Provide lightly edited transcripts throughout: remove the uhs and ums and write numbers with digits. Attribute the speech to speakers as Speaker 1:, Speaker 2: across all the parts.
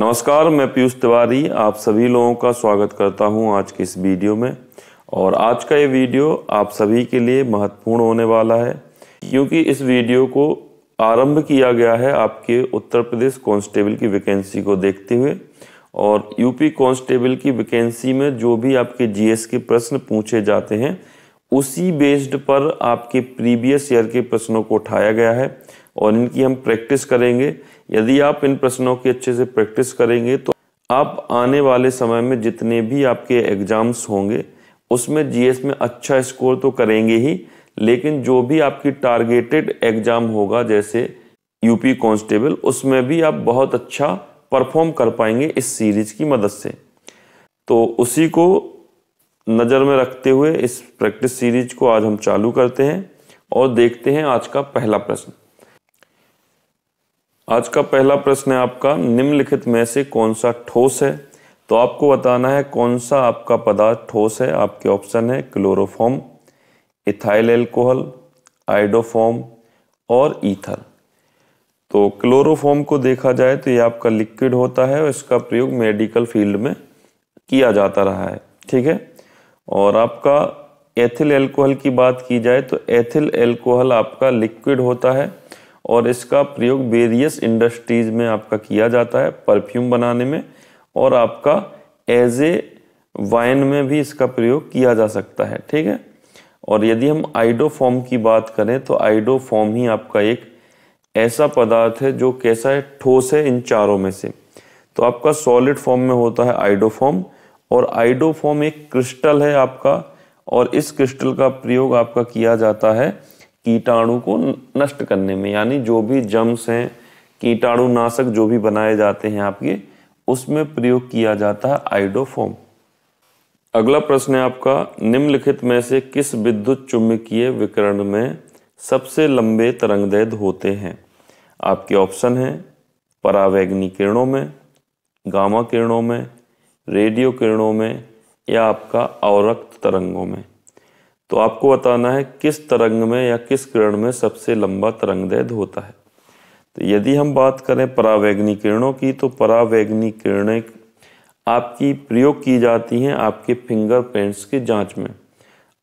Speaker 1: नमस्कार, मैं पीयूष तिवारी आप सभी लोगों का स्वागत करता हूं आज की इस वीडियो में। और आज का ये वीडियो आप सभी के लिए महत्वपूर्ण होने वाला है, क्योंकि इस वीडियो को आरंभ किया गया है आपके उत्तर प्रदेश कांस्टेबल की वैकेंसी को देखते हुए। और यूपी कांस्टेबल की वैकेंसी में जो भी आपके जीएस के प्रश्न पूछे जाते हैं, उसी बेस्ड पर आपके प्रीवियस ईयर के प्रश्नों को उठाया गया है और इनकी हम प्रैक्टिस करेंगे। यदि आप इन प्रश्नों की अच्छे से प्रैक्टिस करेंगे तो आप आने वाले समय में जितने भी आपके एग्जाम्स होंगे उसमें जीएस में अच्छा स्कोर तो करेंगे ही, लेकिन जो भी आपकी टारगेटेड एग्जाम होगा जैसे यूपी कांस्टेबल, उसमें भी आप बहुत अच्छा परफॉर्म कर पाएंगे इस सीरीज की मदद से। तो उसी को नज़र में रखते हुए इस प्रैक्टिस सीरीज को आज हम चालू करते हैं और देखते हैं आज का पहला प्रश्न। आज का पहला प्रश्न है आपका, निम्नलिखित में से कौन सा ठोस है? तो आपको बताना है कौन सा आपका पदार्थ ठोस है। आपके ऑप्शन है क्लोरोफॉर्म, इथाइल एल्कोहल, आइडोफॉर्म और ईथर। तो क्लोरोफॉर्म को देखा जाए तो ये आपका लिक्विड होता है और इसका प्रयोग मेडिकल फील्ड में किया जाता रहा है, ठीक है। और आपका एथिल एल्कोहल की बात की जाए तो एथिल एल्कोहल आपका लिक्विड होता है और इसका प्रयोग वेरियस इंडस्ट्रीज में आपका किया जाता है, परफ्यूम बनाने में, और आपका एज ए वाइन में भी इसका प्रयोग किया जा सकता है, ठीक है। और यदि हम आइडोफॉर्म की बात करें तो आइडोफॉर्म ही आपका एक ऐसा पदार्थ है जो कैसा है, ठोस है इन चारों में से। तो आपका सॉलिड फॉर्म में होता है आइडोफॉर्म, और आइडोफॉर्म एक क्रिस्टल है आपका, और इस क्रिस्टल का प्रयोग आपका किया जाता है कीटाणु को नष्ट करने में, यानी जो भी जम्स हैं, कीटाणुनाशक जो भी बनाए जाते हैं आपके, उसमें प्रयोग किया जाता है आइडोफॉर्म। अगला प्रश्न है आपका, निम्नलिखित में से किस विद्युत चुम्बकीय विकिरण में सबसे लंबे तरंगदैर्घ्य होते हैं? आपके ऑप्शन हैं परावैगनी किरणों में, गामा किरणों में, रेडियो किरणों में या आपका अवरक्त तरंगों में। तो आपको बताना है किस तरंग में या किस किरण में सबसे लंबा तरंगदैर्घ्य होता है। तो यदि हम बात करें परावैगनी किरणों की, तो परावैगनी किरणें आपकी प्रयोग की जाती हैं आपके फिंगरप्रिंट्स की जांच में।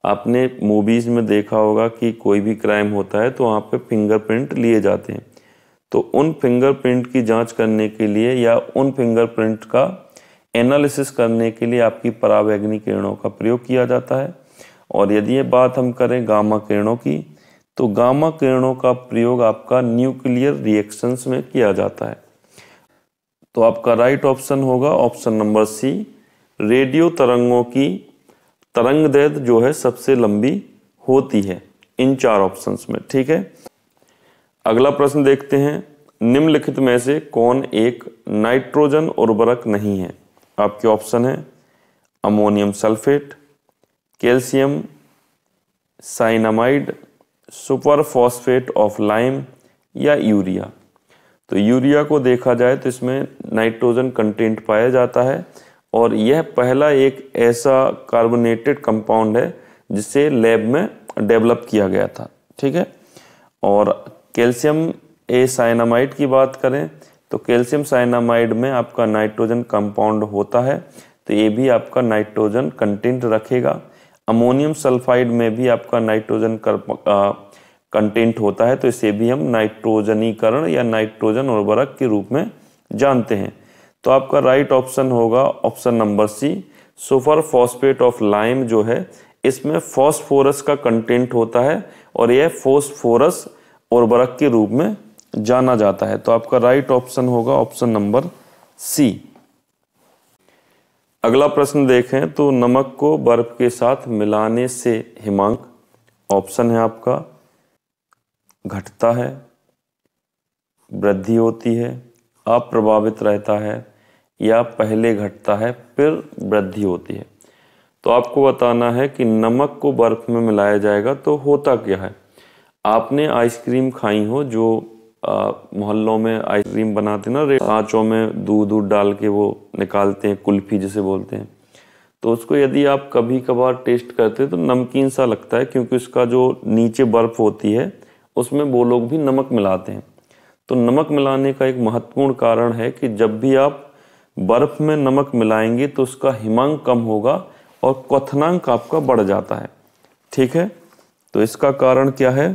Speaker 1: आपने मूवीज़ में देखा होगा कि कोई भी क्राइम होता है तो वहाँ पे फिंगरप्रिंट लिए जाते हैं। तो उन फिंगरप्रिंट की जांच करने के लिए या उन फिंगरप्रिंट का एनालिसिस करने के लिए आपकी परावैगनी किरणों का प्रयोग किया जाता है। और यदि ये बात हम करें गामा किरणों की, तो गामा किरणों का प्रयोग आपका न्यूक्लियर रिएक्शंस में किया जाता है। तो आपका राइट ऑप्शन होगा ऑप्शन नंबर सी, रेडियो तरंगों की तरंगदैर्घ्य जो है सबसे लंबी होती है इन चार ऑप्शंस में, ठीक है। अगला प्रश्न देखते हैं, निम्नलिखित में से कौन एक नाइट्रोजन उर्वरक नहीं है? आपके ऑप्शन है ammonium sulphate, calcium cyanamide, super phosphate of lime या यूरिया। तो यूरिया को देखा जाए तो इसमें नाइट्रोजन कंटेंट पाया जाता है और यह पहला एक ऐसा कार्बोनेटेड कंपाउंड है जिसे लैब में डेवलप किया गया था, ठीक है। और कैल्शियम ए साइनामाइड की बात करें तो कैल्शियम साइनामाइड में आपका नाइट्रोजन कंपाउंड होता है, तो ये भी आपका नाइट्रोजन कंटेंट रखेगा। अमोनियम सल्फाइड में भी आपका नाइट्रोजन कंटेंट होता है, तो इसे भी हम नाइट्रोजनीकरण या नाइट्रोजन उर्वरक के रूप में जानते हैं। तो आपका राइट ऑप्शन होगा option number C, super phosphate of lime जो है इसमें फॉस्फोरस का कंटेंट होता है और यह फॉस्फोरस उर्वरक के रूप में जाना जाता है। तो आपका राइट ऑप्शन होगा ऑप्शन नंबर सी। अगला प्रश्न देखें तो नमक को बर्फ के साथ मिलाने से हिमांक, ऑप्शन है आपका घटता है, वृद्धि होती है, अप्रभावित रहता है या पहले घटता है फिर वृद्धि होती है। तो आपको बताना है कि नमक को बर्फ में मिलाया जाएगा तो होता क्या है। आपने आइसक्रीम खाई हो, जो मोहल्लों में आइसक्रीम बनाते ना, कांचों में दूध डाल के वो निकालते हैं, कुल्फी जिसे बोलते हैं। तो उसको यदि आप कभी कभार टेस्ट करते हैं तो नमकीन सा लगता है, क्योंकि उसका जो नीचे बर्फ होती है उसमें वो लोग भी नमक मिलाते हैं। तो नमक मिलाने का एक महत्वपूर्ण कारण है कि जब भी आप बर्फ में नमक मिलाएंगे तो उसका हिमांक कम होगा और क्वथनांक आपका बढ़ जाता है। ठीक है, तो इसका कारण क्या है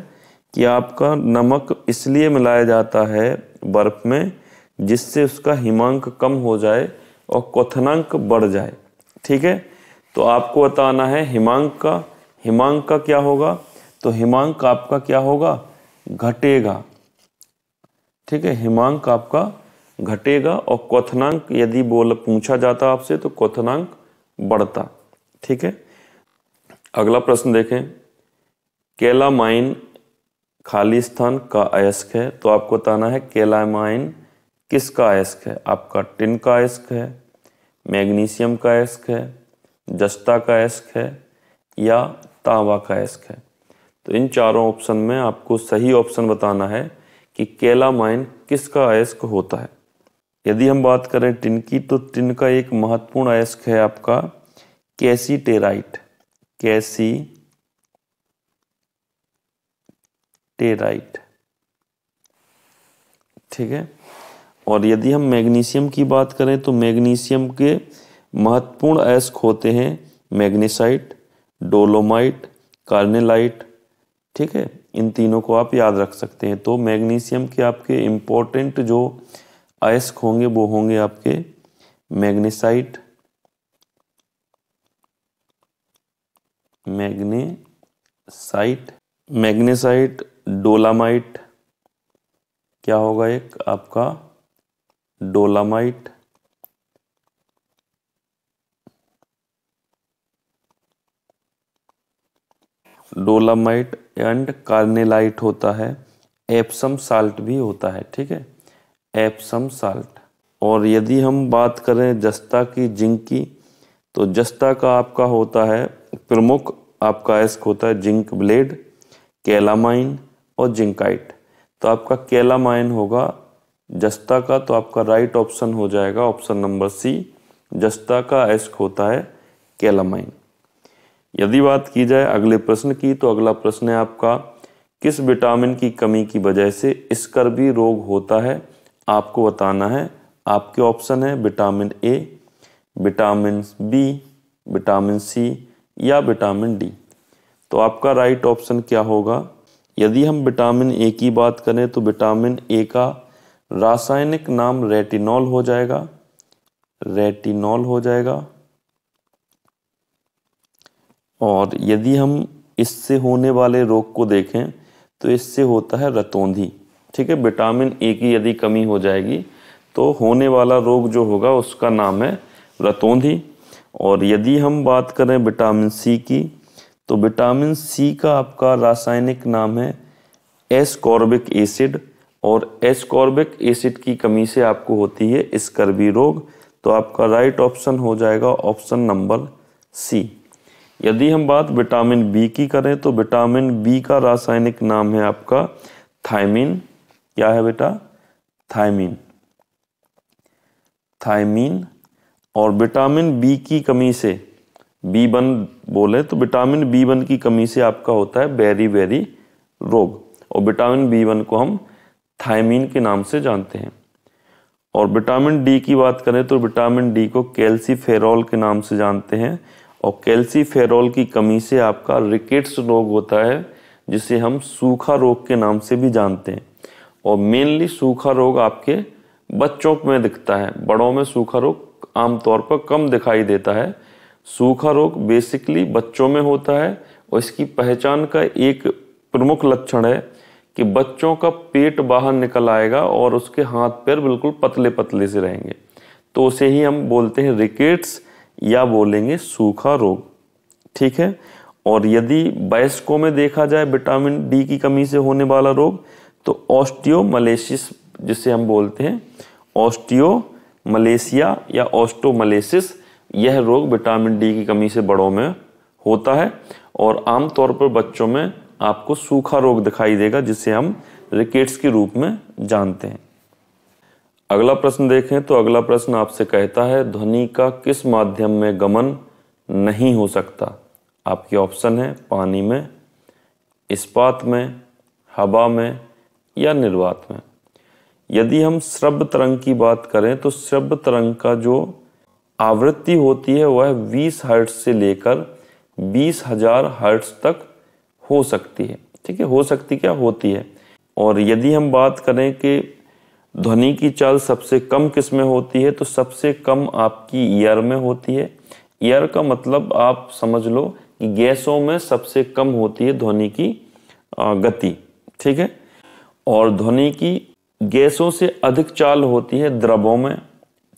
Speaker 1: कि आपका नमक इसलिए मिलाया जाता है बर्फ में जिससे उसका हिमांक कम हो जाए और क्वथनांक बढ़ जाए। ठीक है, तो आपको बताना है हिमांक का क्या होगा, तो हिमांक आपका क्या होगा, घटेगा। ठीक है, हिमांक आपका घटेगा और क्वथनांक यदि पूछा जाता आपसे तो क्वथनांक बढ़ता। ठीक है, अगला प्रश्न देखें, कैलामाइन खाली स्थान का अयस्क है, तो आपको बताना है कैलामाइन किसका अयस्क है। आपका टिन का अयस्क है, मैग्नीशियम का अयस्क है, जस्ता का अयस्क है या तांबा का अयस्क है। तो इन चारों ऑप्शन में आपको सही ऑप्शन बताना है कि कैलामाइन किसका अयस्क होता है। यदि हम बात करें टिन की, तो टिन का एक महत्वपूर्ण अयस्क है आपका कैसीटेराइट। ठीक है, और यदि हम मैग्नीशियम की बात करें तो मैग्नीशियम के महत्वपूर्ण अयस्क होते हैं मैग्नेसाइट, डोलोमाइट, कार्नेलाइट। ठीक है, इन तीनों को आप याद रख सकते हैं। तो मैग्नीशियम के आपके इम्पोर्टेंट जो अयस्क होंगे वो होंगे आपके मैग्नेसाइट, डोलामाइट, क्या होगा एक आपका डोलामाइट, एंड कार्नेलाइट होता है, एप्सम साल्ट भी होता है। ठीक है, एप्सम साल्ट। और यदि हम बात करें जस्ता की, जिंक की, तो जस्ता का आपका होता है प्रमुख आपका अयस्क होता है जिंक ब्लेड, कैलामाइन और जिंकाइट। तो आपका कैलामाइन होगा जस्ता का, तो आपका राइट ऑप्शन हो जाएगा ऑप्शन नंबर सी, जस्ता का अयस्क होता है कैलामाइन। यदि बात की जाए अगले प्रश्न की, तो अगला प्रश्न है आपका, किस विटामिन की कमी की वजह से स्कर्वी रोग होता है। आपको बताना है। आपके ऑप्शन है vitamin A, vitamin B, vitamin C या विटामिन डी। तो आपका राइट ऑप्शन क्या होगा। यदि हम विटामिन ए की बात करें तो विटामिन ए का रासायनिक नाम रेटिनॉल हो जाएगा। और यदि हम इससे होने वाले रोग को देखें तो इससे होता है रतौंधी। ठीक है, विटामिन ए की यदि कमी हो जाएगी तो होने वाला रोग जो होगा उसका नाम है रतौंधी। और यदि हम बात करें विटामिन सी की, तो विटामिन सी का आपका रासायनिक नाम है एस्कॉर्बिक एसिड, और एस्कॉर्बिक एसिड की कमी से आपको होती है स्कर्वी रोग। तो आपका राइट ऑप्शन हो जाएगा ऑप्शन नंबर सी। यदि हम बात विटामिन बी की करें तो विटामिन बी का रासायनिक नाम है आपका थायमीन। क्या है बेटा, थायमीन। और विटामिन बी की कमी से B1 बोले तो विटामिन B1 की कमी से आपका होता है बेरी रोग, और विटामिन B1 को हम थायमीन के नाम से जानते हैं। और विटामिन डी की बात करें तो विटामिन डी को कैल्सीफेरॉल के नाम से जानते हैं, और कैल्सीफेरॉल की कमी से आपका रिकेट्स रोग होता है जिसे हम सूखा रोग के नाम से भी जानते हैं। और मेनली सूखा रोग आपके बच्चों में दिखता है, बड़ों में सूखा रोग आमतौर पर कम दिखाई देता है। सूखा रोग बेसिकली बच्चों में होता है, और इसकी पहचान का एक प्रमुख लक्षण है कि बच्चों का पेट बाहर निकल आएगा और उसके हाथ पैर बिल्कुल पतले पतले से रहेंगे, तो उसे ही हम बोलते हैं रिकेट्स या बोलेंगे सूखा रोग। ठीक है, और यदि वयस्कों में देखा जाए विटामिन डी की कमी से होने वाला रोग, तो ऑस्टियोमलेसिस जिसे हम बोलते हैं ऑस्टियोमलेसिया या ऑस्टोमलेसिस, यह रोग विटामिन डी की कमी से बड़ों में होता है, और आमतौर पर बच्चों में आपको सूखा रोग दिखाई देगा जिसे हम रिकेट्स के रूप में जानते हैं। अगला प्रश्न देखें तो अगला प्रश्न आपसे कहता है ध्वनि का किस माध्यम में गमन नहीं हो सकता। आपके ऑप्शन है पानी में, इस्पात में, हवा में या निर्वात में। यदि हम श्रव्य तरंग की बात करें तो श्रव्य तरंग का जो आवृत्ति होती है वह 20 हर्ट्ज से लेकर 20,000 हर्ट्ज तक हो सकती है। ठीक है, हो सकती क्या होती है। और यदि हम बात करें कि ध्वनि की चाल सबसे कम किस में होती है, तो सबसे कम आपकी ईयर में होती है। ईयर का मतलब आप समझ लो कि गैसों में सबसे कम होती है ध्वनि की गति। ठीक है, और ध्वनि की गैसों से अधिक चाल होती है द्रवों में।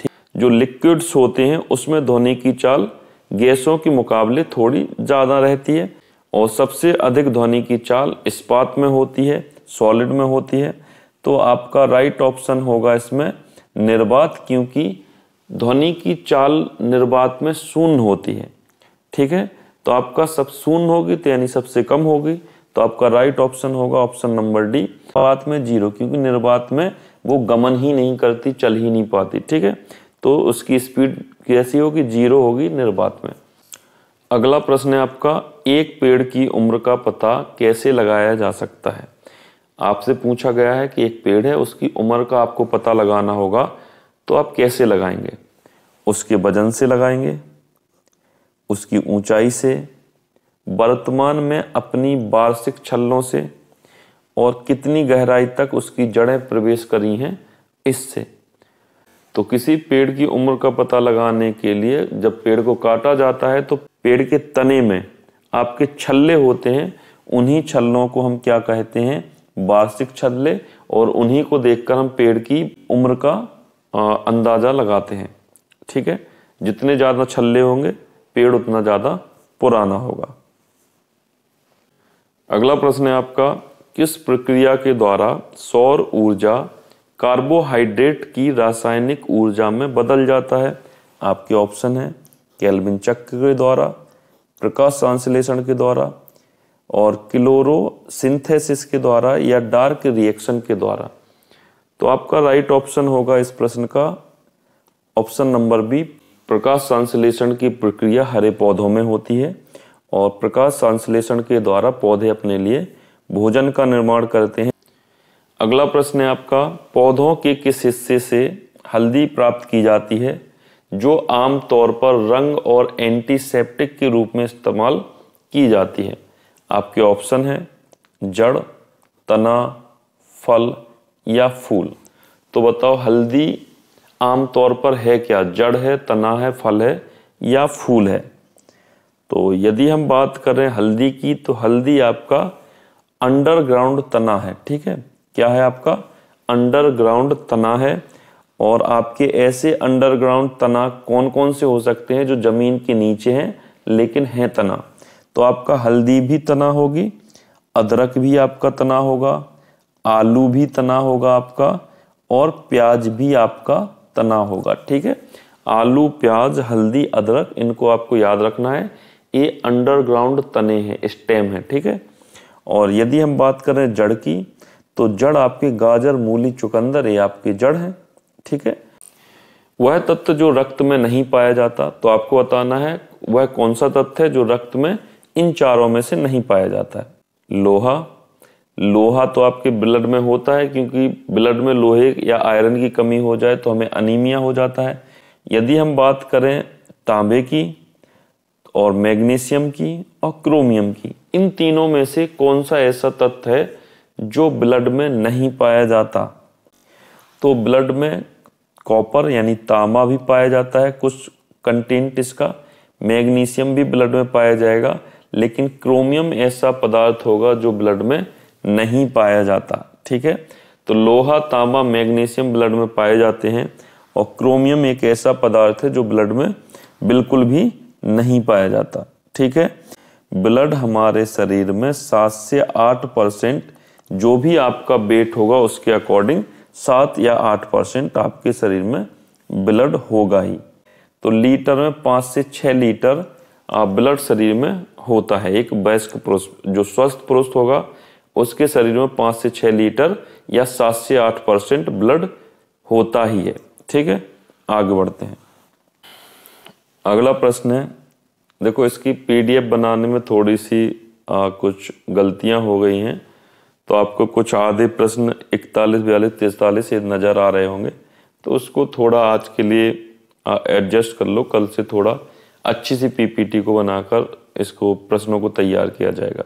Speaker 1: ठीक, जो लिक्विड्स होते हैं उसमें ध्वनि की चाल गैसों के मुकाबले थोड़ी ज़्यादा रहती है। और सबसे अधिक ध्वनि की चाल इस्पात में होती है, सॉलिड में होती है। तो आपका राइट ऑप्शन होगा इसमें निर्वात, क्योंकि ध्वनि की चाल निर्वात में शून्य होती है। ठीक है, तो आपका सब शून्य होगी तो यानी सबसे कम होगी, तो आपका राइट ऑप्शन होगा ऑप्शन नंबर डी, निर्वात में 0, क्योंकि निर्वात में वो गमन ही नहीं करती, चल ही नहीं पाती। ठीक है, तो उसकी स्पीड कैसी होगी, 0 होगी निर्वात में। अगला प्रश्न है आपका, एक पेड़ की उम्र का पता कैसे लगाया जा सकता है। आपसे पूछा गया है कि एक पेड़ है, उसकी उम्र का आपको पता लगाना होगा, तो आप कैसे लगाएंगे। उसके वजन से लगाएंगे, उसकी ऊंचाई से, वर्तमान में अपनी वार्षिक छल्लों से, और कितनी गहराई तक उसकी जड़ें प्रवेश करी हैं इससे। तो किसी पेड़ की उम्र का पता लगाने के लिए जब पेड़ को काटा जाता है तो पेड़ के तने में आपके छल्ले होते हैं, उन्हीं छल्लों को हम क्या कहते हैं, वार्षिक छल्ले, और उन्हीं को देखकर हम पेड़ की उम्र का अंदाजा लगाते हैं। ठीक है, जितने ज़्यादा छल्ले होंगे पेड़ उतना ज़्यादा पुराना होगा। अगला प्रश्न है आपका, किस प्रक्रिया के द्वारा सौर ऊर्जा कार्बोहाइड्रेट की रासायनिक ऊर्जा में बदल जाता है। आपके ऑप्शन है केल्विन चक्र के द्वारा, प्रकाश संश्लेषण के द्वारा, और क्लोरोसिंथेसिस के द्वारा, या डार्क रिएक्शन के द्वारा। तो आपका राइट ऑप्शन होगा इस प्रश्न का ऑप्शन नंबर बी, प्रकाश संश्लेषण की प्रक्रिया हरे पौधों में होती है, और प्रकाश संश्लेषण के द्वारा पौधे अपने लिए भोजन का निर्माण करते हैं। अगला प्रश्न है आपका, पौधों के किस हिस्से से हल्दी प्राप्त की जाती है जो आम तौर पर रंग और एंटीसेप्टिक के रूप में इस्तेमाल की जाती है। आपके ऑप्शन है जड़, तना, फल या फूल। तो बताओ हल्दी आम तौर पर है क्या, जड़ है, तना है, फल है या फूल है। तो यदि हम बात करें हल्दी की, तो हल्दी आपका अंडरग्राउंड तना है। ठीक है, क्या है आपका अंडरग्राउंड तना है। और आपके ऐसे अंडरग्राउंड तना कौन कौन से हो सकते हैं जो जमीन के नीचे हैं लेकिन हैं तना। तो आपका हल्दी भी तना होगी, अदरक भी आपका तना होगा, आलू भी तना होगा आपका, और प्याज भी आपका तना होगा। ठीक है, आलू, प्याज, हल्दी, अदरक, इनको आपको याद रखना है, ये अंडरग्राउंड तने हैं, स्टेम है। ठीक है, और यदि हम बात करें जड़ की, तो जड़ आपके गाजर, मूली, चुकंदर, ये आपकी जड़ है। ठीक है, वह तत्व जो रक्त में नहीं पाया जाता, तो आपको बताना है वह कौन सा तत्व है जो रक्त में इन चारों में से नहीं पाया जाता है। लोहा, लोहा तो आपके ब्लड में होता है, क्योंकि ब्लड में लोहे या आयरन की कमी हो जाए तो हमें अनीमिया हो जाता है। यदि हम बात करें तांबे की, और मैग्नीशियम की, और क्रोमियम की, इन तीनों में से कौन सा ऐसा तत्व है जो ब्लड में नहीं पाया जाता। तो ब्लड में कॉपर यानी तांबा भी पाया जाता है, कुछ कंटेंट इसका, मैग्नीशियम भी ब्लड में पाया जाएगा, लेकिन क्रोमियम ऐसा पदार्थ होगा जो ब्लड में नहीं पाया जाता। ठीक है, तो लोहा, तांबा, मैग्नीशियम ब्लड में पाए जाते हैं, और क्रोमियम एक ऐसा पदार्थ है जो ब्लड में बिल्कुल भी नहीं पाया जाता। ठीक है, ब्लड हमारे शरीर में 7 से 8% जो भी आपका वेट होगा उसके अकॉर्डिंग 7 या 8% आपके शरीर में ब्लड होगा ही। तो लीटर में 5 से 6 लीटर ब्लड शरीर में होता है। एक वयस्क पुरुष जो स्वस्थ पुरुष होगा उसके शरीर में 5 से 6 लीटर या 7 से 8% ब्लड होता ही है। ठीक है, आगे बढ़ते हैं। अगला प्रश्न है, देखो इसकी PDF बनाने में थोड़ी सी कुछ गलतियां हो गई हैं, तो आपको कुछ आधे प्रश्न 41, 42, 43 ये नज़र आ रहे होंगे, तो उसको थोड़ा आज के लिए एडजस्ट कर लो। कल से थोड़ा अच्छी सी पीपीटी को बनाकर इसको प्रश्नों को तैयार किया जाएगा।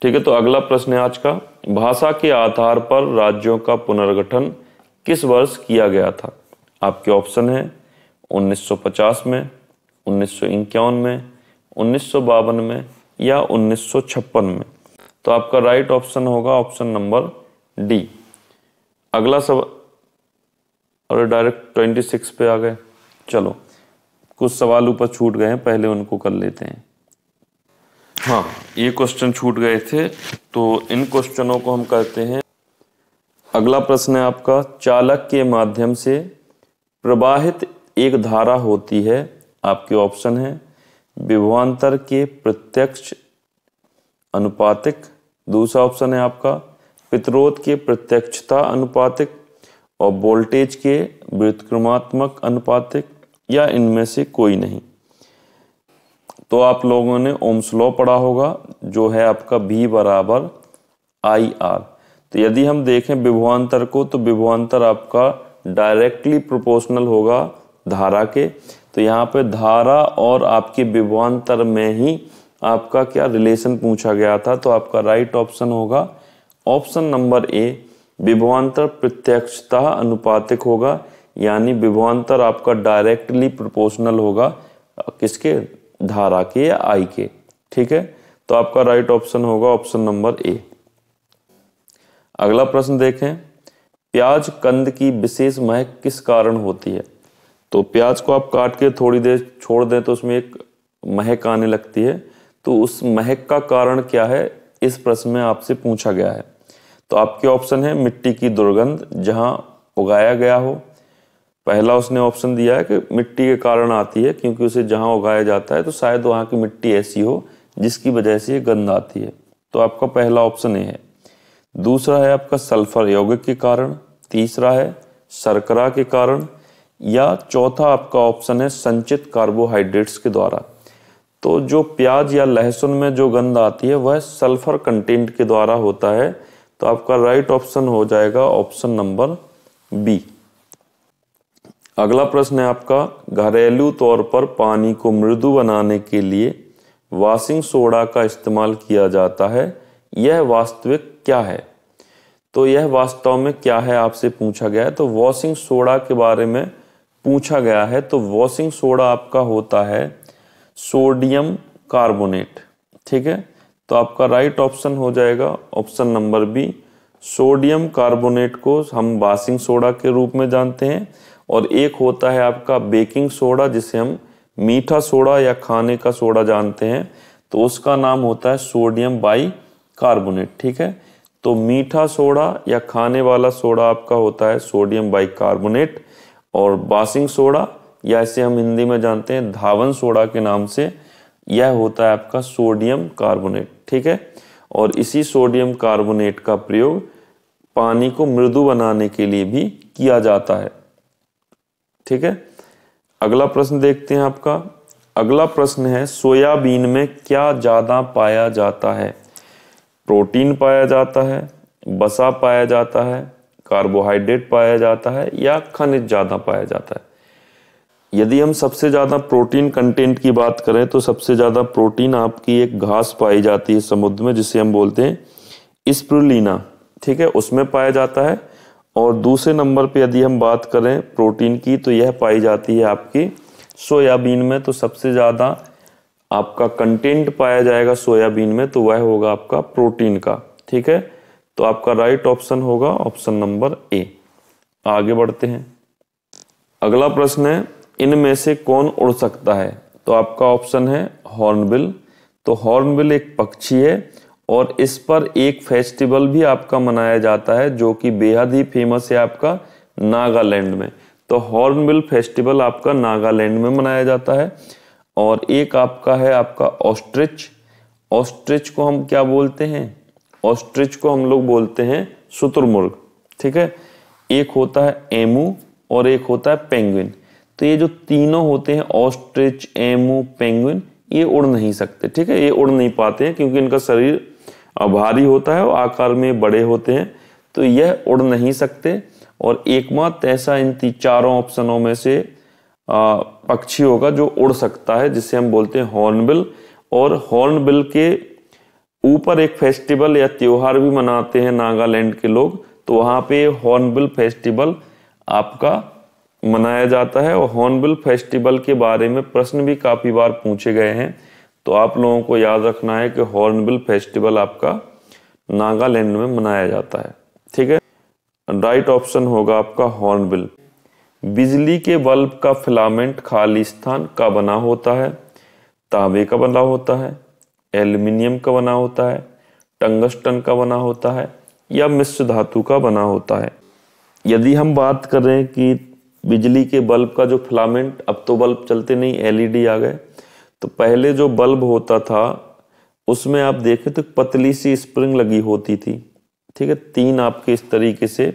Speaker 1: ठीक है, तो अगला प्रश्न है आज का, भाषा के आधार पर राज्यों का पुनर्गठन किस वर्ष किया गया था? आपके ऑप्शन है 1950 में, 1951 में, 1952 में या 1956 में। तो आपका राइट ऑप्शन होगा ऑप्शन नंबर डी। अगला सब, और डायरेक्ट 26 पे आ गए। चलो, कुछ सवाल ऊपर छूट गए हैं, पहले उनको कर लेते हैं। हाँ, ये क्वेश्चन छूट गए थे, तो इन क्वेश्चनों को हम करते हैं। अगला प्रश्न है आपका, चालक के माध्यम से प्रवाहित एक धारा होती है। आपके ऑप्शन है विभवांतर के प्रत्यक्ष अनुपातिक, दूसरा ऑप्शन है आपका प्रतिरोध के प्रत्यक्षता अनुपातिक, और वोल्टेज के व्युत्क्रमात्मक अनुपातिक, या इनमें से कोई नहीं। तो आप लोगों ने ओम्स लॉ पढ़ा होगा, जो है आपका V बराबर IR। तो यदि हम देखें विभवांतर को, तो विभवांतर आपका डायरेक्टली प्रोपोर्शनल होगा धारा के। तो यहाँ पे धारा और आपके विभवांतर में ही आपका क्या रिलेशन पूछा गया था। तो आपका राइट ऑप्शन होगा ऑप्शन नंबर ए, विभवांतर प्रत्यक्षता अनुपातिक होगा, यानी विभवांतर आपका डायरेक्टली प्रोपोर्शनल होगा किसके, धारा के या I के। ठीक है, तो आपका राइट ऑप्शन होगा ऑप्शन नंबर ए। अगला प्रश्न देखें, प्याज कंद की विशेष महक किस कारण होती है? तो प्याज को आप काट के थोड़ी देर छोड़ दें तो उसमें एक महक आने लगती है। तो उस महक का कारण क्या है, इस प्रश्न में आपसे पूछा गया है। तो आपके ऑप्शन है मिट्टी की दुर्गंध जहां उगाया गया हो। पहला उसने ऑप्शन दिया है कि मिट्टी के कारण आती है, क्योंकि उसे जहां उगाया जाता है तो शायद वहां की मिट्टी ऐसी हो जिसकी वजह से ये गंध आती है। तो आपका पहला ऑप्शन ये है। दूसरा है आपका सल्फर यौगिक के कारण, तीसरा है शर्करा के कारण, या चौथा आपका ऑप्शन है संचित कार्बोहाइड्रेट्स के द्वारा। तो जो प्याज या लहसुन में जो गंध आती है वह सल्फर कंटेंट के द्वारा होता है। तो आपका राइट ऑप्शन हो जाएगा ऑप्शन नंबर बी। अगला प्रश्न है आपका, घरेलू तौर पर पानी को मृदु बनाने के लिए वॉशिंग सोडा का इस्तेमाल किया जाता है, यह वास्तविक क्या है? तो यह वास्तव में क्या है आपसे पूछा गया है। तो वॉशिंग सोडा के बारे में पूछा गया है। तो वॉशिंग सोडा आपका होता है सोडियम कार्बोनेट। ठीक है, तो आपका राइट ऑप्शन हो जाएगा option number B. Sodium carbonate को हम वॉशिंग सोडा के रूप में जानते हैं, और एक होता है आपका बेकिंग सोडा जिसे हम मीठा सोडा या खाने का सोडा जानते हैं, तो उसका नाम होता है सोडियम बाई कार्बोनेट। ठीक है, तो मीठा सोडा या खाने वाला सोडा आपका होता है सोडियम बाई कार्बोनेट, और वॉशिंग सोडा या इसे हम हिंदी में जानते हैं धावन सोडा के नाम से, यह होता है आपका सोडियम कार्बोनेट। ठीक है, और इसी सोडियम कार्बोनेट का प्रयोग पानी को मृदु बनाने के लिए भी किया जाता है। ठीक है, अगला प्रश्न देखते हैं आपका। अगला प्रश्न है, सोयाबीन में क्या ज्यादा पाया जाता है? प्रोटीन पाया जाता है, वसा पाया जाता है, कार्बोहाइड्रेट पाया जाता है, या खनिज ज्यादा पाया जाता है? यदि हम सबसे ज्यादा प्रोटीन कंटेंट की बात करें तो सबसे ज्यादा प्रोटीन आपकी एक घास पाई जाती है समुद्र में, जिसे हम बोलते हैं स्पिरुलिना। ठीक है, उसमें पाया जाता है। और दूसरे नंबर पे यदि हम बात करें प्रोटीन की, तो यह पाई जाती है आपकी सोयाबीन में। तो सबसे ज्यादा आपका कंटेंट पाया जाएगा सोयाबीन में, तो वह होगा आपका प्रोटीन का। ठीक है, तो आपका राइट ऑप्शन होगा ऑप्शन नंबर ए। आगे बढ़ते हैं। अगला प्रश्न है, इनमें से कौन उड़ सकता है? तो आपका ऑप्शन है हॉर्नबिल। तो हॉर्नबिल एक पक्षी है, और इस पर एक फेस्टिवल भी आपका मनाया जाता है जो कि बेहद ही फेमस है आपका नागालैंड में। तो हॉर्नबिल फेस्टिवल आपका नागालैंड में मनाया जाता है। और एक आपका है आपका ऑस्ट्रिच। ऑस्ट्रिच को हम क्या बोलते हैं? ऑस्ट्रिच को हम लोग बोलते हैं शुतुरमुर्ग। ठीक है, एक होता है एमू और एक होता है पेंगुइन। तो ये जो तीनों होते हैं ऑस्ट्रिच, एमू, पेंगुइन, ये उड़ नहीं सकते। ठीक है, ये उड़ नहीं पाते हैं क्योंकि इनका शरीर और भारी होता है और आकार में बड़े होते हैं, तो यह उड़ नहीं सकते। और एकमात्र ऐसा इन चारों ऑप्शनों में से पक्षी होगा जो उड़ सकता है, जिसे हम बोलते हैं हॉर्नबिल। और हॉर्नबिल के ऊपर एक फेस्टिवल या त्योहार भी मनाते हैं नागालैंड के लोग, तो वहाँ पे हॉर्नबिल फेस्टिवल आपका मनाया जाता है। और हॉर्नबिल फेस्टिवल के बारे में प्रश्न भी काफी बार पूछे गए हैं, तो आप लोगों को याद रखना है कि हॉर्नबिल फेस्टिवल आपका नागालैंड में मनाया जाता है। ठीक है, राइट ऑप्शन होगा आपका हॉर्नबिल। बिजली के बल्ब का फिलामेंट खाली स्थान का बना होता है? तांबे का बना होता है, एल्युमिनियम का बना होता है, टंगस्टन का बना होता है, या मिश्र धातु का बना होता है? यदि हम बात करें कि बिजली के बल्ब का जो फिलामेंट, अब तो बल्ब चलते नहीं, एलईडी आ गए, तो पहले जो बल्ब होता था उसमें आप देखें तो पतली सी स्प्रिंग लगी होती थी। ठीक है, 3 आपके इस तरीके से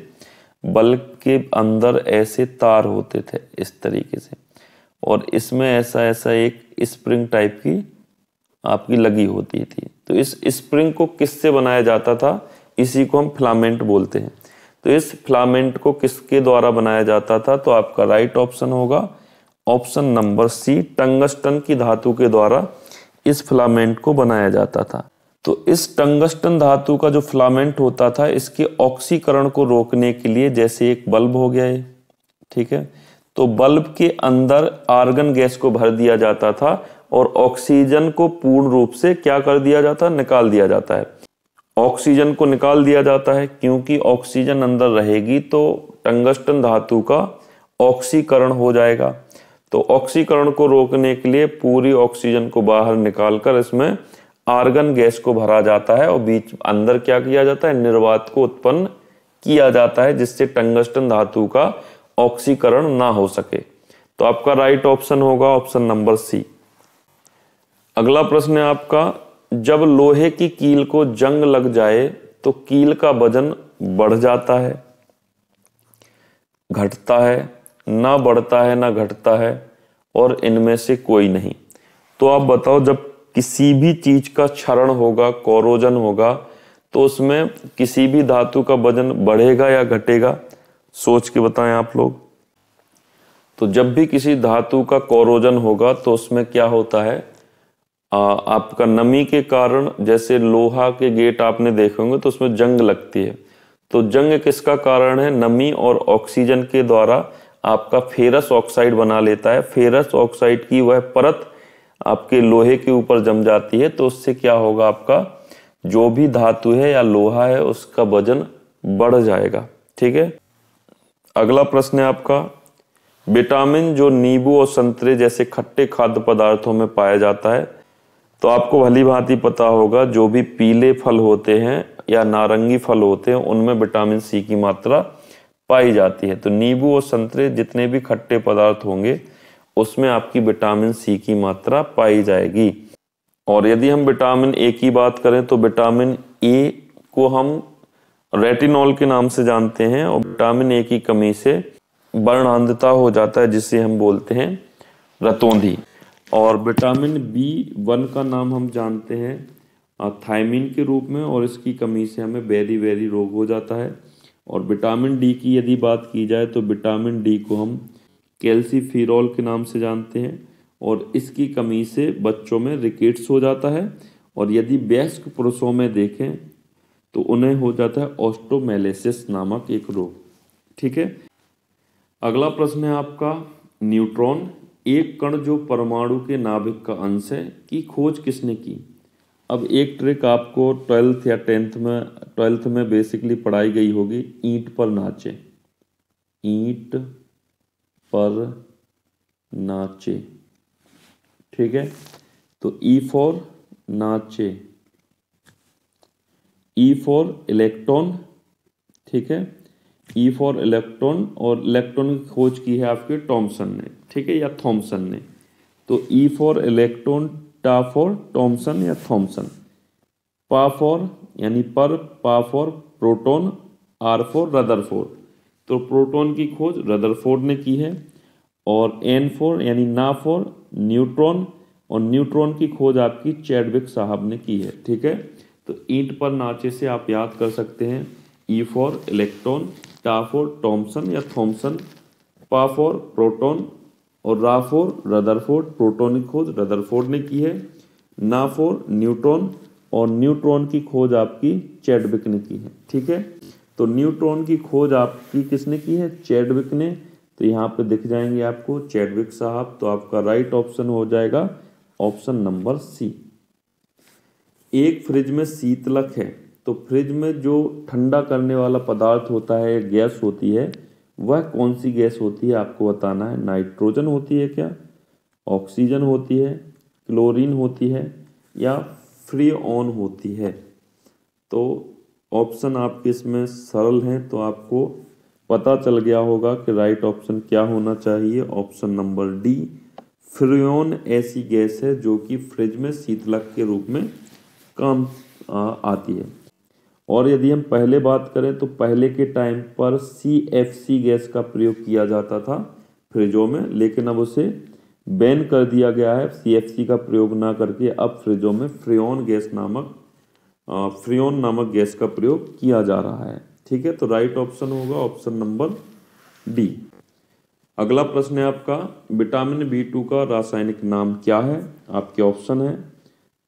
Speaker 1: बल्ब के अंदर ऐसे तार होते थे इस तरीके से, और इसमें ऐसा ऐसा एक स्प्रिंग टाइप की आपकी लगी होती थी। तो इस स्प्रिंग को किससे बनाया जाता था? इसी को हम फिलामेंट बोलते हैं। तो इस फिलामेंट को किसके द्वारा बनाया जाता था? तो आपका राइट ऑप्शन होगा ऑप्शन नंबर सी, टंगस्टन की धातु के द्वारा इस फिलामेंट को बनाया जाता था। तो इस टंगस्टन धातु का जो फिलामेंट होता था, इसके ऑक्सीकरण को रोकने के लिए, जैसे एक बल्ब हो गया है, ठीक है, तो बल्ब के अंदर आर्गन गैस को भर दिया जाता था और ऑक्सीजन को पूर्ण रूप से क्या कर दिया जाता है? निकाल दिया जाता है। ऑक्सीजन को निकाल दिया जाता है क्योंकि ऑक्सीजन अंदर रहेगी तो टंगस्टन धातु का ऑक्सीकरण हो जाएगा। तो ऑक्सीकरण को रोकने के लिए पूरी ऑक्सीजन को बाहर निकालकर इसमें आर्गन गैस को भरा जाता है और बीच अंदर क्या किया जाता है? निर्वात को उत्पन्न किया जाता है, जिससे टंगस्टन धातु का ऑक्सीकरण ना हो सके। तो आपका राइट ऑप्शन होगा ऑप्शन नंबर सी। अगला प्रश्न है आपका, जब लोहे की कील को जंग लग जाए तो कील का वजन बढ़ जाता है, घटता है, ना बढ़ता है ना घटता है, और इनमें से कोई नहीं? तो आप बताओ, जब किसी भी चीज का क्षरण होगा, कोरोजन होगा, तो उसमें किसी भी धातु का वजन बढ़ेगा या घटेगा? सोच के बताएं आप लोग। तो जब भी किसी धातु का कोरोजन होगा तो उसमें क्या होता है? आपका नमी के कारण, जैसे लोहा के गेट आपने देखे होंगे तो उसमें जंग लगती है। तो जंग किसका कारण है? नमी और ऑक्सीजन के द्वारा आपका फेरस ऑक्साइड बना लेता है। फेरस ऑक्साइड की वह परत आपके लोहे के ऊपर जम जाती है, तो उससे क्या होगा? आपका जो भी धातु है या लोहा है उसका वजन बढ़ जाएगा। ठीक है, अगला प्रश्न है आपका, विटामिन जो नींबू और संतरे जैसे खट्टे खाद्य पदार्थों में पाया जाता है, तो आपको भली भांति पता होगा जो भी पीले फल होते हैं या नारंगी फल होते हैं उनमें विटामिन सी की मात्रा पाई जाती है। तो नींबू और संतरे जितने भी खट्टे पदार्थ होंगे उसमें आपकी विटामिन सी की मात्रा पाई जाएगी। और यदि हम विटामिन ए की बात करें तो विटामिन ए को हम रेटिनॉल के नाम से जानते हैं, और विटामिन ए की कमी से वर्णांधता हो जाता है, जिसे हम बोलते हैं रतौंधी। और विटामिन B1 का नाम हम जानते हैं थायमिन के रूप में, और इसकी कमी से हमें बेरी रोग हो जाता है। और विटामिन डी की यदि बात की जाए तो विटामिन डी को हम कैल्सीफेरॉल के नाम से जानते हैं, और इसकी कमी से बच्चों में रिकेट्स हो जाता है। और यदि वयस्क पुरुषों में देखें तो उन्हें हो जाता है ऑस्टोमेलेसिस नामक एक रोग। ठीक है, अगला प्रश्न है आपका, न्यूट्रॉन, एक कण जो परमाणु के नाभिक का अंश है, की खोज किसने की? अब एक ट्रिक आपको 12th या 12th में बेसिकली पढ़ाई गई होगी, ईंट पर नाचे। ईंट पर नाचे, ठीक है, तो ई फॉर नाचे, ई फॉर इलेक्ट्रॉन, ठीक है, ई फॉर इलेक्ट्रॉन, और इलेक्ट्रॉन की खोज की है आपके टॉमसन ने, ठीक है, या थॉमसन ने। तो ई फॉर इलेक्ट्रॉन, टा फॉर टॉमसन या थॉमसन, पा फॉर यानी पर, पा for proton, R for Rutherford. तो प्रोटॉन की खोज रदरफोर्ड ने की है, और एन फॉर यानी ना फॉर न्यूट्रॉन, और न्यूट्रॉन की खोज आपकी चैडविक साहब ने की है। ठीक है, तो ईंट पर नाचे से आप याद कर सकते हैं ई फॉर इलेक्ट्रॉन, टा फॉर टॉमसन या थॉमसन, पा फॉर प्रोटॉन और रा फॉर रदरफोर्ड, प्रोटॉन की खोज रदरफोर्ड ने की है। ना फॉर न्यूट्रॉन, और न्यूट्रॉन की खोज आपकी चैडविक ने की है। ठीक है, तो न्यूट्रॉन की खोज आपकी किसने की है? चैडविक ने। तो यहाँ पे दिख जाएंगे आपको चैडविक साहब। तो आपका राइट ऑप्शन हो जाएगा ऑप्शन नंबर सी। एक फ्रिज में शीतलक है, तो फ्रिज में जो ठंडा करने वाला पदार्थ होता है, गैस होती है, वह कौन सी गैस होती है आपको बताना है। नाइट्रोजन होती है क्या, ऑक्सीजन होती है, क्लोरीन होती है या फ्रीऑन होती है? तो ऑप्शन आपके इसमें सरल हैं, तो आपको पता चल गया होगा कि राइट ऑप्शन क्या होना चाहिए। ऑप्शन नंबर डी, फ्रीऑन ऐसी गैस है जो कि फ्रिज में शीतलक के रूप में काम आती है। और यदि हम पहले बात करें तो पहले के टाइम पर CFC गैस का प्रयोग किया जाता था फ्रिजों में, लेकिन अब उसे बैन कर दिया गया है। CFC का प्रयोग ना करके अब फ्रिजों में फ्रीऑन नामक गैस का प्रयोग किया जा रहा है। ठीक है, तो राइट ऑप्शन होगा ऑप्शन नंबर डी। अगला प्रश्न है आपका, विटामिन B2 का रासायनिक नाम क्या है? आपके ऑप्शन है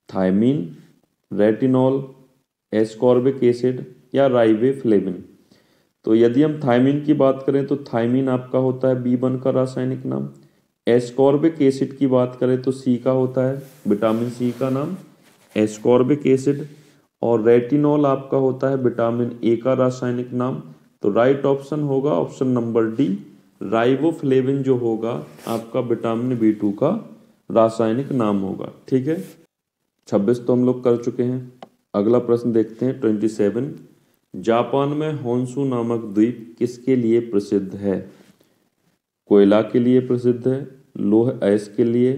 Speaker 1: थायमीन, रेटिनॉल, एस्कॉर्बिक एसिड या राइबोफ्लेविन। तो यदि हम थायमीन की बात करें तो थायमीन आपका होता है B1 का रासायनिक नाम। एस्कॉर्बिक एसिड की बात करें तो C का होता है विटामिन C का नाम एस्कॉर्बिक एसिड। और रेटिनॉल आपका होता है विटामिन A का रासायनिक नाम। तो राइट ऑप्शन होगा ऑप्शन नंबर डी, राइबोफ्लेविन जो होगा आपका विटामिन B2 का रासायनिक नाम होगा। ठीक है, 26 तो हम लोग कर चुके हैं। अगला प्रश्न देखते हैं 27। जापान में होन्शु नामक द्वीप किसके लिए प्रसिद्ध है? कोयला के लिए प्रसिद्ध है, लौह अयस्क के लिए,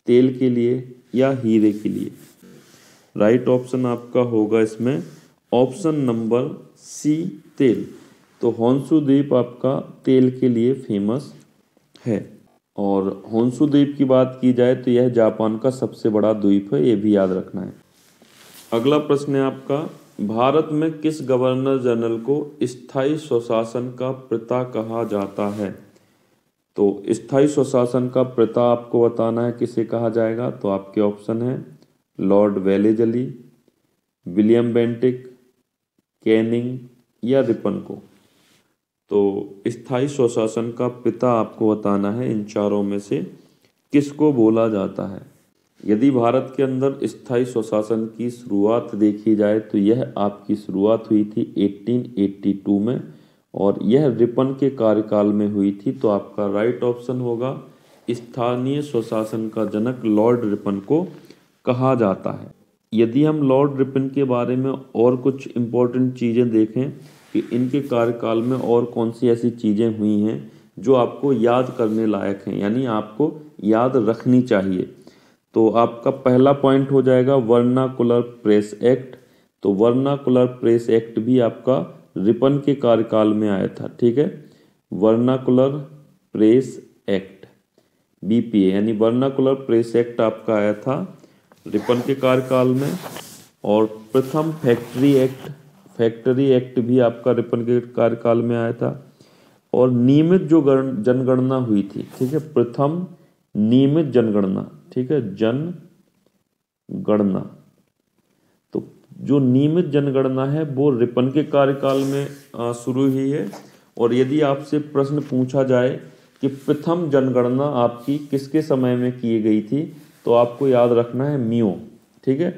Speaker 1: तेल के लिए या हीरे के लिए? राइट ऑप्शन आपका होगा इसमें ऑप्शन नंबर सी, तेल। तो होन्शु द्वीप आपका तेल के लिए फेमस है। और होन्शु द्वीप की बात की जाए तो यह जापान का सबसे बड़ा द्वीप है, ये भी याद रखना है। अगला प्रश्न है आपका, भारत में किस गवर्नर जनरल को स्थायी स्वशासन का पिता कहा जाता है? तो स्थायी स्वशासन का पिता आपको बताना है किसे कहा जाएगा। तो आपके ऑप्शन है Lord Wellesley, William Bentinck, Canning या रिपन को। तो स्थायी स्वशासन का पिता आपको बताना है इन चारों में से किसको बोला जाता है। यदि भारत के अंदर स्थायी स्वशासन की शुरुआत देखी जाए तो यह आपकी शुरुआत हुई थी 1882 में और यह रिपन के कार्यकाल में हुई थी। तो आपका राइट ऑप्शन होगा स्थानीय स्वशासन का जनक लॉर्ड रिपन को कहा जाता है। यदि हम लॉर्ड रिपन के बारे में और कुछ इम्पोर्टेंट चीज़ें देखें कि इनके कार्यकाल में और कौन सी ऐसी चीज़ें हुई हैं जो आपको याद करने लायक हैं, यानी आपको याद रखनी चाहिए। तो आपका पहला पॉइंट हो जाएगा वर्नाकुलर प्रेस एक्ट। तो वर्नाकुलर प्रेस एक्ट भी आपका रिपन के कार्यकाल में आया था। ठीक है, वर्नाकुलर प्रेस एक्ट BPA यानी वर्नाकुलर प्रेस एक्ट आपका आया था रिपन के कार्यकाल में। और प्रथम फैक्ट्री एक्ट भी आपका रिपन के कार्यकाल में आया था। और नियमित जो जनगणना हुई थी, ठीक है, प्रथम नियमित जनगणना, ठीक है, जनगणना, तो जो नियमित जनगणना है वो रिपन के कार्यकाल में शुरू हुई है। और यदि आपसे प्रश्न पूछा जाए कि प्रथम जनगणना आपकी किसके समय में की गई थी, तो आपको याद रखना है मियो। ठीक है,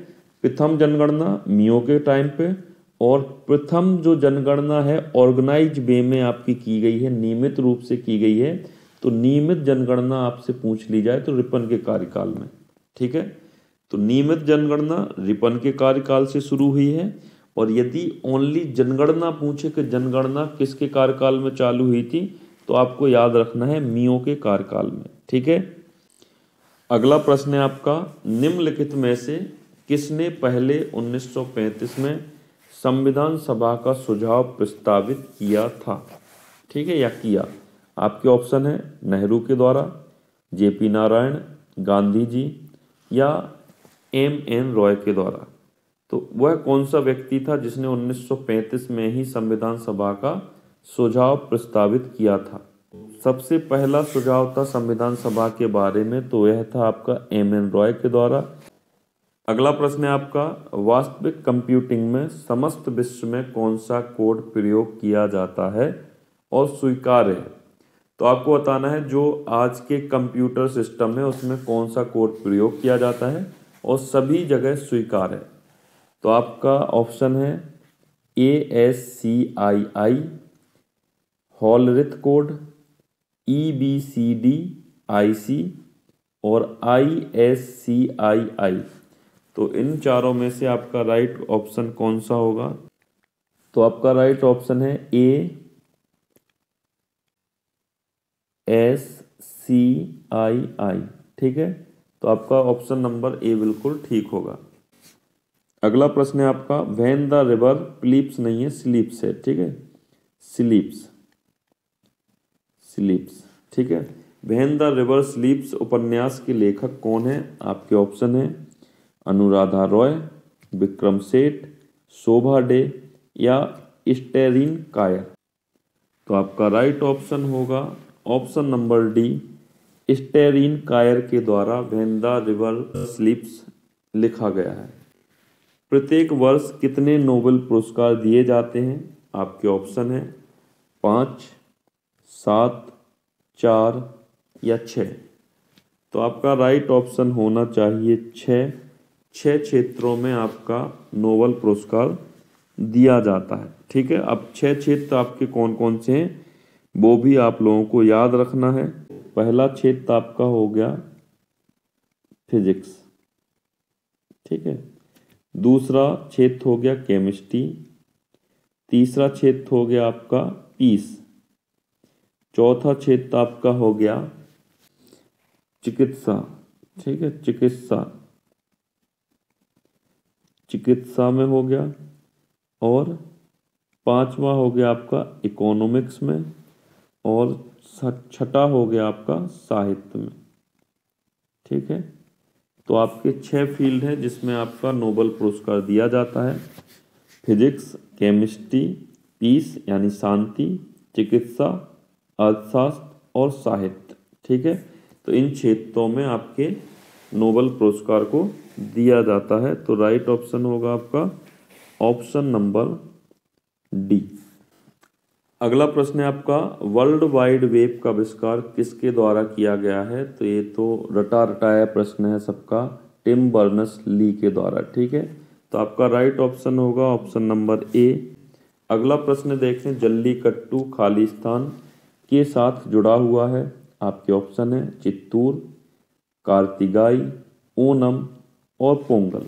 Speaker 1: प्रथम जनगणना मियो के टाइम पे। और प्रथम जो जनगणना है ऑर्गेनाइज वे में आपकी की गई है, नियमित रूप से की गई है। तो नियमित जनगणना आपसे पूछ ली जाए तो रिपन के कार्यकाल में। ठीक है, तो नियमित जनगणना रिपन के कार्यकाल से शुरू हुई है। और यदि ओनली जनगणना पूछे कि जनगणना किसके कार्यकाल में चालू हुई थी, तो आपको याद रखना है मियो के कार्यकाल में। ठीक है, अगला प्रश्न है आपका, निम्नलिखित में से किसने पहले 1935 में संविधान सभा का सुझाव प्रस्तावित किया था? ठीक है, या किया? आपके ऑप्शन है नेहरू के द्वारा, JP नारायण, गांधी जी या MN रॉय के द्वारा। तो वह कौन सा व्यक्ति था जिसने 1935 में ही संविधान सभा का सुझाव प्रस्तावित किया था? सबसे पहला सुझाव था संविधान सभा के बारे में, तो यह था आपका एम.एन. रॉय के द्वारा। अगला प्रश्न है आपका, वास्तविक कंप्यूटिंग में समस्त विश्व में कौन सा कोड प्रयोग किया जाता है और स्वीकार्य है? तो आपको बताना है जो आज के कंप्यूटर सिस्टम है उसमें कौन सा कोड प्रयोग किया जाता है और सभी जगह स्वीकार्य है। तो आपका ऑप्शन है ASCII, हॉलरिथ कोड, EBCDIC और ISCII। तो इन चारों में से आपका राइट ऑप्शन कौन सा होगा? तो आपका राइट ऑप्शन है ASCII। ठीक है, तो आपका ऑप्शन नंबर ए बिल्कुल ठीक होगा। अगला प्रश्न है आपका, व्हेन द रिवर प्लीप्स नहीं है स्लीप्स है। ठीक है, स्लीप्स, ठीक है। व्हेन द रिवर स्लीप्स उपन्यास के लेखक कौन है? आपके ऑप्शन है अनुराधा रॉय, विक्रम सेठ, शोभा डे या स्टेरिन कायर। तो आपका राइट ऑप्शन होगा ऑप्शन नंबर डी, स्टेरिन कायर के द्वारा व्हेन द रिवर स्लीप्स लिखा गया है। प्रत्येक वर्ष कितने नोबेल पुरस्कार दिए जाते हैं? आपके ऑप्शन है 5, 7, 4 या 6। तो आपका राइट ऑप्शन होना चाहिए 6। 6 क्षेत्रों में आपका नोबेल पुरस्कार दिया जाता है। ठीक है, अब 6 क्षेत्र आपके कौन कौन से हैं वो भी आप लोगों को याद रखना है। पहला क्षेत्र आपका हो गया फिजिक्स। ठीक है, दूसरा क्षेत्र हो गया केमिस्ट्री, तीसरा क्षेत्र हो गया आपका पीस, चौथा क्षेत्र आपका हो गया चिकित्सा। ठीक है, चिकित्सा में हो गया, और पांचवा हो गया आपका इकोनॉमिक्स में, और छठा हो गया आपका साहित्य में। ठीक है, तो आपके 6 फील्ड हैं जिसमें आपका नोबेल पुरस्कार दिया जाता है। फिजिक्स, केमिस्ट्री, पीस यानी शांति, चिकित्सा, अर्थशास्त्र और साहित्य। ठीक है, तो इन क्षेत्रों में आपके नोबेल पुरस्कार को दिया जाता है। तो राइट ऑप्शन होगा आपका ऑप्शन नंबर डी। अगला प्रश्न है आपका, वर्ल्ड वाइड वेब का आविष्कार किसके द्वारा किया गया है? तो ये तो रटा रटाया प्रश्न है सबका, टिम बर्नर्स-ली के द्वारा। ठीक है, तो आपका राइट ऑप्शन होगा ऑप्शन नंबर ए। अगला प्रश्न देखें, जल्लीकट्टू खालिस्तान के साथ जुड़ा हुआ है। आपके ऑप्शन है चित्तूर, कार्तिगाई, ओनम और पोंगल।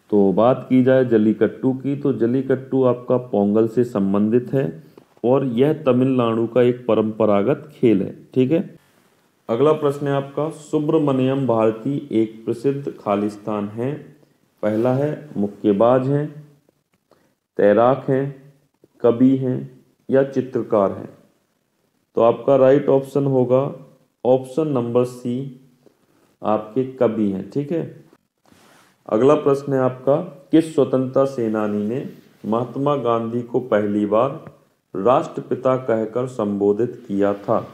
Speaker 1: तो बात की जाए जल्लीकट्टू की, तो जल्लीकट्टू आपका पोंगल से संबंधित है और यह तमिलनाडु का एक परंपरागत खेल है। ठीक है, अगला प्रश्न है आपका, सुब्रमण्यम भारती एक प्रसिद्ध खालिस्तान है। पहला है मुक्केबाज हैं, तैराक हैं, कवि हैं या चित्रकार हैं। तो आपका राइट ऑप्शन होगा ऑप्शन नंबर सी, आपके कवि हैं। ठीक है, अगला प्रश्न है आपका, किस स्वतंत्रता सेनानी ने महात्मा गांधी को पहली बार राष्ट्रपिता कहकर संबोधित किया था?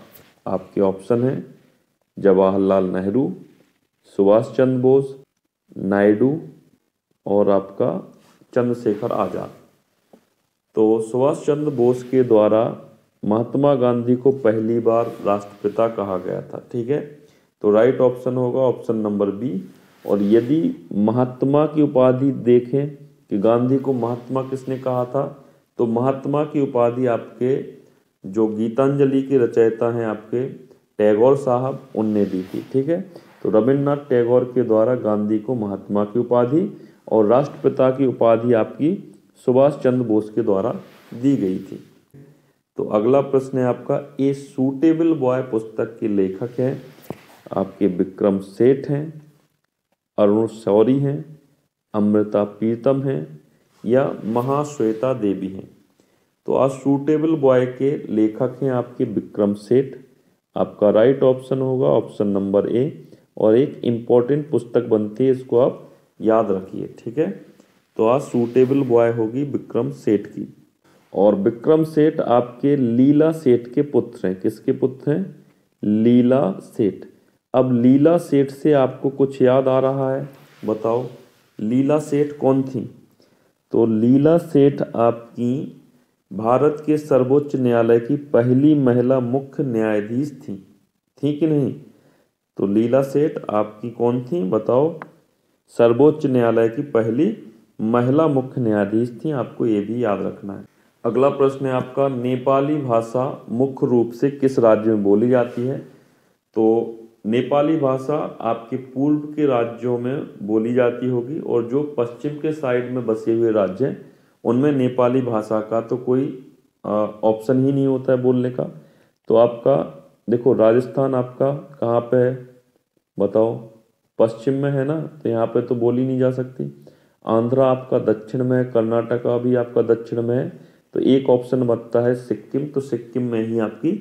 Speaker 1: आपके ऑप्शन है जवाहरलाल नेहरू, सुभाष चंद्र बोस, नायडू और आपका चंद्रशेखर आजाद। तो सुभाष चंद्र बोस के द्वारा महात्मा गांधी को पहली बार राष्ट्रपिता कहा गया था। ठीक है, तो राइट ऑप्शन होगा ऑप्शन नंबर बी। और यदि महात्मा की उपाधि देखें कि गांधी को महात्मा किसने कहा था, तो महात्मा की उपाधि आपके जो गीतांजलि के रचयिता हैं आपके टैगोर साहब, उनने दी थी। ठीक है, तो रविन्द्रनाथ टैगोर के द्वारा गांधी को महात्मा की उपाधि और राष्ट्रपिता की उपाधि आपकी सुभाष चंद्र बोस के द्वारा दी गई थी। तो अगला प्रश्न है आपका, ए सूटेबल बॉय पुस्तक के लेखक हैं आपके विक्रम सेठ हैं, अरुण शौरी हैं, अमृता प्रीतम हैं या महाश्वेता देवी हैं। तो आज सूटेबल बॉय के लेखक हैं आपके विक्रम सेठ। आपका राइट ऑप्शन होगा ऑप्शन नंबर ए। और एक इम्पॉर्टेंट पुस्तक बनती है, इसको आप याद रखिए, ठीक है। तो आज सूटेबल बॉय होगी विक्रम सेठ की। और विक्रम सेठ आपके लीला सेठ के पुत्र हैं। किसके पुत्र हैं? लीला सेठ। अब लीला सेठ से आपको कुछ याद आ रहा है? बताओ लीला सेठ कौन थी? तो लीला सेठ आपकी भारत के सर्वोच्च न्यायालय की पहली महिला मुख्य न्यायाधीश थी कि नहीं? तो लीला सेठ आपकी कौन थी बताओ? सर्वोच्च न्यायालय की पहली महिला मुख्य न्यायाधीश थी। आपको ये भी याद रखना है। अगला प्रश्न है आपका, नेपाली भाषा मुख्य रूप से किस राज्य में बोली जाती है? तो नेपाली भाषा आपके पूर्व के राज्यों में बोली जाती होगी, और जो पश्चिम के साइड में बसे हुए राज्य हैं उनमें नेपाली भाषा का तो कोई ऑप्शन ही नहीं होता है बोलने का। तो आपका देखो, राजस्थान आपका कहाँ पे है बताओ? पश्चिम में है ना, तो यहाँ पे तो बोली नहीं जा सकती। आंध्रा आपका दक्षिण में है, कर्नाटका भी आपका दक्षिण में है, तो एक ऑप्शन बनता है सिक्किम। तो सिक्किम में ही आपकी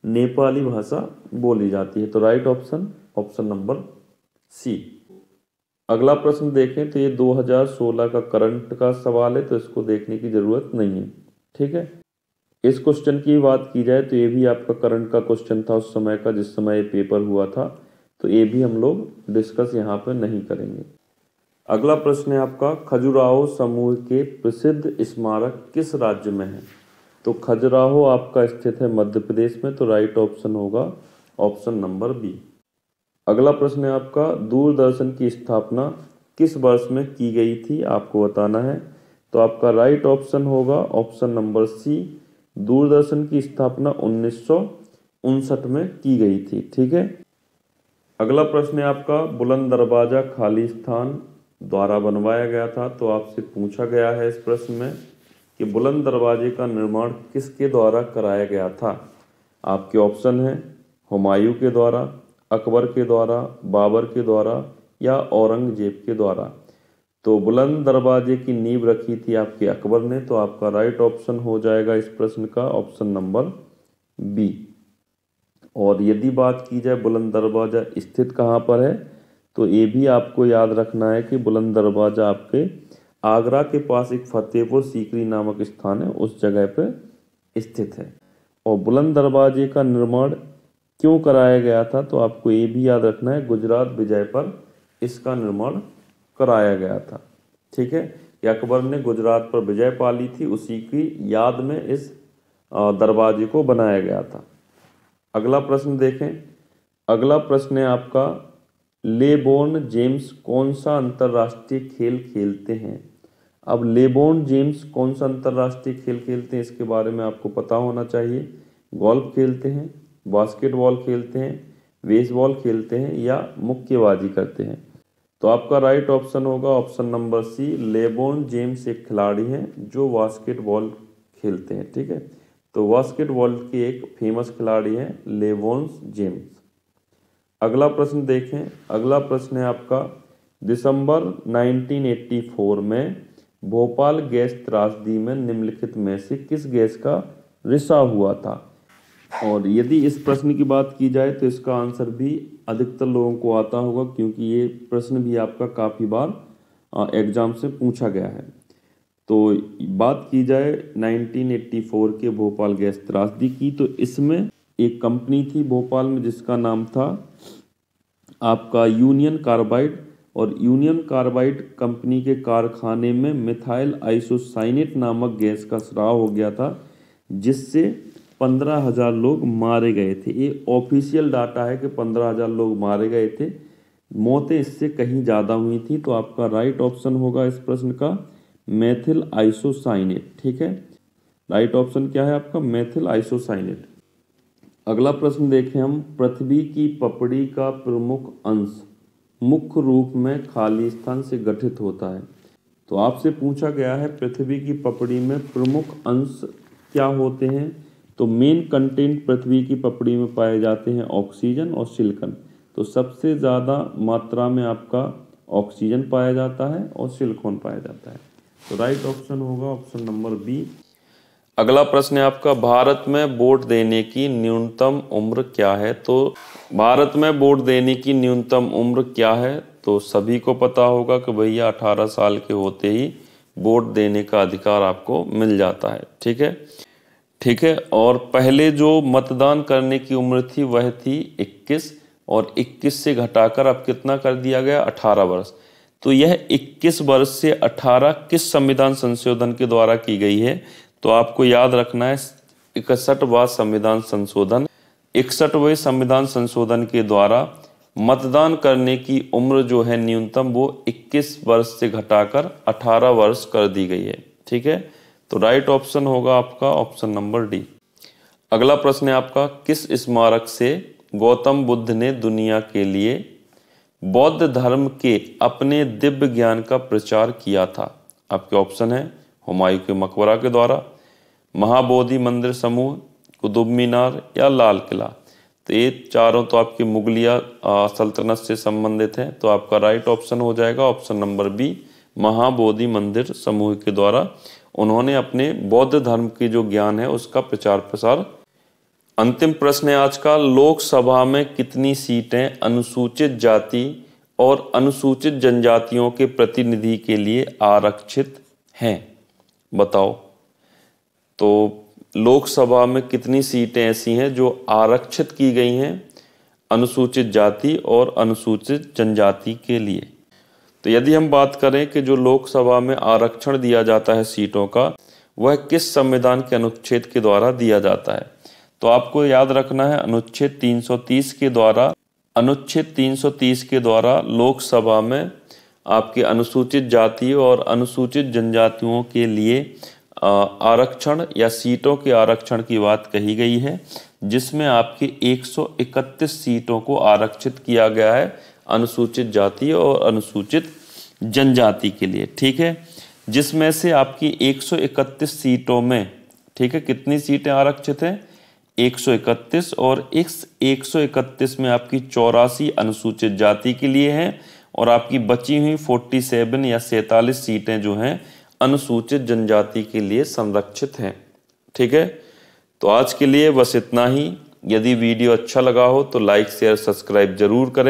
Speaker 1: नेपाली भाषा बोली जाती है। तो राइट ऑप्शन नंबर सी। अगला प्रश्न देखें तो ये 2016 का करंट का सवाल है, तो इसको देखने की जरूरत नहीं है, ठीक है। इस क्वेश्चन की बात की जाए तो ये भी आपका करंट का क्वेश्चन था उस समय का, जिस समय ये पेपर हुआ था, तो ये भी हम लोग डिस्कस यहाँ पर नहीं करेंगे। अगला प्रश्न है आपका, खजुराहो समूह के प्रसिद्ध स्मारक किस राज्य में है? तो खजुराहो आपका स्थित है मध्य प्रदेश में, तो राइट ऑप्शन होगा ऑप्शन नंबर बी। अगला प्रश्न है आपका, दूरदर्शन की स्थापना किस वर्ष में की गई थी? आपको बताना है। तो आपका राइट ऑप्शन होगा ऑप्शन नंबर सी, दूरदर्शन की स्थापना 1959 में की गई थी, ठीक है। अगला प्रश्न है आपका, बुलंद दरवाजा खालिस्तान द्वारा बनवाया गया था। तो आपसे पूछा गया है इस प्रश्न में कि बुलंद दरवाजे का निर्माण किसके द्वारा कराया गया था? आपके ऑप्शन हैं हुमायूं के द्वारा, अकबर के द्वारा, बाबर के द्वारा या औरंगजेब के द्वारा। तो बुलंद दरवाजे की नींव रखी थी आपके अकबर ने, तो आपका राइट ऑप्शन हो जाएगा इस प्रश्न का ऑप्शन नंबर बी। और यदि बात की जाए बुलंद दरवाजा स्थित कहाँ पर है, तो ये भी आपको याद रखना है कि बुलंद दरवाजा आपके आगरा के पास एक फतेहपुर सीकरी नामक स्थान है, उस जगह पे स्थित है। और बुलंद दरवाजे का निर्माण क्यों कराया गया था? तो आपको ये भी याद रखना है, गुजरात विजय पर इसका निर्माण कराया गया था, ठीक है। अकबर ने गुजरात पर विजय पा ली थी, उसी की याद में इस दरवाजे को बनाया गया था। अगला प्रश्न देखें। अगला प्रश्न है आपका, लेब्रोन जेम्स कौन सा अंतर्राष्ट्रीय खेल खेलते हैं? अब लेब्रोन जेम्स कौन सा अंतर्राष्ट्रीय खेल खेलते हैं इसके बारे में आपको पता होना चाहिए। गोल्फ खेलते हैं, बास्केटबॉल खेलते हैं, बेसबॉल खेलते हैं या मुक्केबाजी करते हैं? तो आपका राइट ऑप्शन होगा option number C, LeBron James एक खिलाड़ी हैं जो बास्केटबॉल खेलते हैं, ठीक है। तो बास्केटबॉल के एक फेमस खिलाड़ी हैं लेब्रोन जेम्स। अगला प्रश्न देखें। अगला प्रश्न है आपका, दिसंबर 1984 में भोपाल गैस त्रासदी में निम्नलिखित में से किस गैस का रिसाव हुआ था? और यदि इस प्रश्न की बात की जाए तो इसका आंसर भी अधिकतर लोगों को आता होगा, क्योंकि ये प्रश्न भी आपका काफ़ी बार एग्जाम से पूछा गया है। तो बात की जाए 1984 के भोपाल गैस त्रासदी की, तो इसमें एक कंपनी थी भोपाल में जिसका नाम था आपका यूनियन कार्बाइड, और यूनियन कार्बाइड कंपनी के कारखाने में मिथाइल आइसोसाइनेट नामक गैस का स्राव हो गया था, जिससे 15,000 लोग मारे गए थे। ये ऑफिशियल डाटा है कि 15,000 लोग मारे गए थे, मौतें इससे कहीं ज़्यादा हुई थी। तो आपका राइट ऑप्शन होगा इस प्रश्न का मेथिल आइसोसाइनेट, ठीक है। राइट ऑप्शन क्या है आपका? Methyl isocyanate. अगला प्रश्न देखें हम, पृथ्वी की पपड़ी का प्रमुख अंश मुख्य रूप में खालिस्तान से गठित होता है। तो आपसे पूछा गया है पृथ्वी की पपड़ी में प्रमुख अंश क्या होते हैं? तो मेन कंटेंट पृथ्वी की पपड़ी में पाए जाते हैं ऑक्सीजन और सिलिकॉन। तो सबसे ज़्यादा मात्रा में आपका ऑक्सीजन पाया जाता है और सिलिकॉन पाया जाता है। तो राइट ऑप्शन होगा ऑप्शन नंबर बी। अगला प्रश्न है आपका, भारत में वोट देने की न्यूनतम उम्र क्या है? तो भारत में वोट देने की न्यूनतम उम्र क्या है? तो सभी को पता होगा कि भैया 18 साल के होते ही वोट देने का अधिकार आपको मिल जाता है। ठीक है। और पहले जो मतदान करने की उम्र थी वह थी 21, और 21 से घटाकर अब कितना कर दिया गया, 18 वर्ष। तो यह 21 वर्ष से 18 किस संविधान संशोधन के द्वारा की गई है, तो आपको याद रखना है 61वां संविधान संशोधन। 61वें संविधान संशोधन के द्वारा मतदान करने की उम्र जो है न्यूनतम वो 21 वर्ष से घटाकर 18 वर्ष कर दी गई है। ठीक है, तो राइट ऑप्शन होगा आपका ऑप्शन नंबर डी। अगला प्रश्न है आपका, किस स्मारक से गौतम बुद्ध ने दुनिया के लिए बौद्ध धर्म के अपने दिव्य ज्ञान का प्रचार किया था? आपके ऑप्शन है हुमायूं के मकबरा के द्वारा, महाबोधि मंदिर समूह, कुतुब मीनार या लाल किला। तो ये चारों तो आपकी मुगलिया सल्तनत से संबंधित हैं, तो आपका राइट ऑप्शन हो जाएगा ऑप्शन नंबर बी, महाबोधि मंदिर समूह के द्वारा उन्होंने अपने बौद्ध धर्म के जो ज्ञान है उसका प्रचार प्रसार। अंतिम प्रश्न है आज का, लोकसभा में कितनी सीटें अनुसूचित जाति और अनुसूचित जनजातियों के प्रतिनिधि के लिए आरक्षित हैं? बताओ। तो लोकसभा में कितनी सीटें ऐसी हैं जो आरक्षित की गई हैं अनुसूचित जाति और अनुसूचित जनजाति के लिए? तो यदि हम बात करें कि जो लोकसभा में आरक्षण दिया जाता है सीटों का, वह किस संविधान के अनुच्छेद के द्वारा दिया जाता है? तो आपको याद रखना है अनुच्छेद 330 के द्वारा, अनुच्छेद 330 के द्वारा लोकसभा में आपके अनुसूचित जाति और अनुसूचित जनजातियों के लिए आरक्षण या सीटों के आरक्षण की बात कही गई है, जिसमें आपकी 131 सीटों को आरक्षित किया गया है अनुसूचित जाति और अनुसूचित जनजाति के लिए। ठीक है, जिसमें से आपकी 131 सीटों में, ठीक है, कितनी सीटें आरक्षित हैं? 131, और इस 131 में आपकी 84 अनुसूचित जाति के लिए हैं और आपकी बची हुई 47 या 47 सीटें जो हैं अनुसूचित जनजाति के लिए संरक्षित हैं। ठीक है, तो आज के लिए बस इतना ही। यदि वीडियो अच्छा लगा हो तो लाइक शेयर सब्सक्राइब जरूर करें।